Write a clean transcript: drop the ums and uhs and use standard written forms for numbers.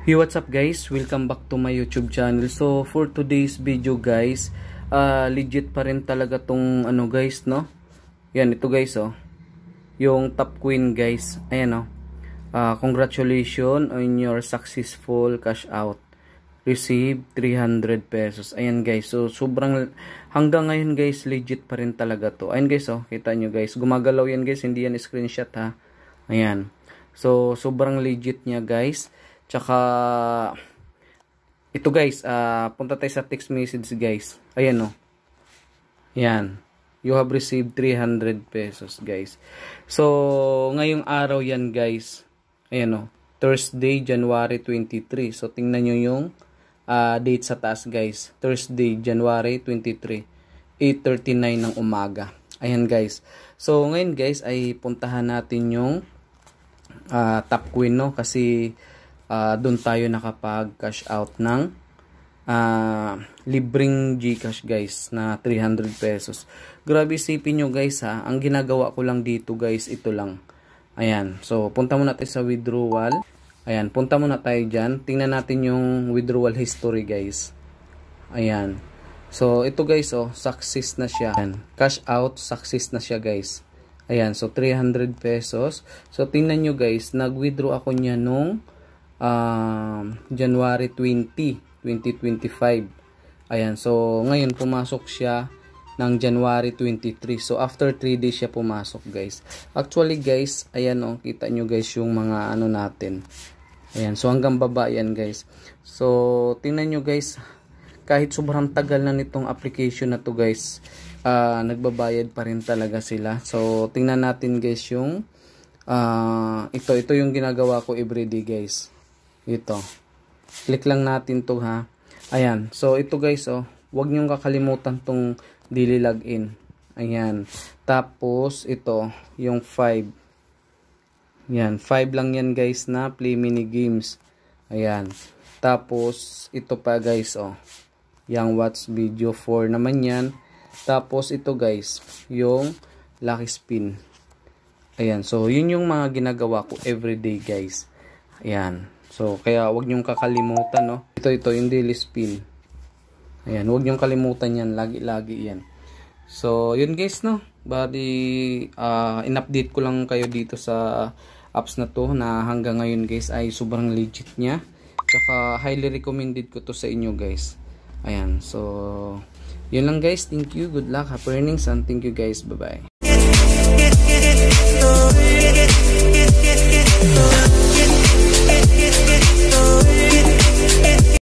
Hey, what's up guys? Welcome back to my YouTube channel. So for today's video guys, legit pa rin talaga tong ano guys, no? Yan, ito guys, oh. Yung top queen guys. Ayan, oh. Congratulations on your successful cash out. Receive 300 pesos. Ayan guys. So sobrang hanggang ngayon guys, legit pa rin talaga to. Ayan guys, oh. Kita nyo guys. Gumagalaw yan guys. Hindi yan screenshot ha. Ayan. So sobrang legit niya guys. Tsaka ito guys, punta tayo sa text message guys. Ayan o. Yan. You have received 300 pesos guys. So ngayong araw yan guys. Ayan o. Thursday, January 23. So tingnan nyo yung date sa taas guys. Thursday, January 23. 8:39 ng umaga. Ayan guys. So ngayon guys ay puntahan natin yung top queen, no? Kasi doon tayo nakapag cash out ng libreng GCash guys na 300 pesos. Grabe, isipin nyo guys ha. Ang ginagawa ko lang dito guys, ito lang. Ayan. So punta muna tayo sa withdrawal. Ayan. Punta muna tayo dyan. Tingnan natin yung withdrawal history guys. Ayan. So ito guys, oh, success na siya. Ayan. Cash out, success na siya guys. Ayan. So 300 pesos. So tingnan nyo guys, nag-withdraw ako niya nung January 20, 2025. Ayan, so ngayon pumasok siya ng January 23. So after 3 days siya pumasok guys. Actually guys, ayan o, kita nyo guys yung mga ano natin. Ayan, so hanggang baba yan guys. So tingnan nyo guys, kahit sobrang tagal na nitong application na to guys, nagbabayad pa rin talaga sila. So tingnan natin guys yung ito yung ginagawa ko everyday guys. Ito. Click lang natin to ha. Ayan. So ito guys, oh, huwag niyong kakalimutan tong daily login. Ayan. Tapos ito, yung 5. Yan, 5 lang yan guys na play mini games. Ayan. Tapos ito pa guys, oh. Yang watch video 4 naman yan. Tapos ito guys, yung lucky spin. Ayan. So yun yung mga ginagawa ko everyday guys. Ayan. So, kaya huwag niyong kakalimutan, no? Ito, yung daily spin. Ayan, huwag niyong kalimutan yan. Lagi-lagi yan. So, yun guys, no? Bali, in-update ko lang kayo dito sa apps na to na hanggang ngayon guys ay sobrang legit niya. Tsaka, highly recommended ko to sa inyo guys. Ayan, so, yun lang guys. Thank you. Good luck. Happy earnings and thank you guys. Bye-bye.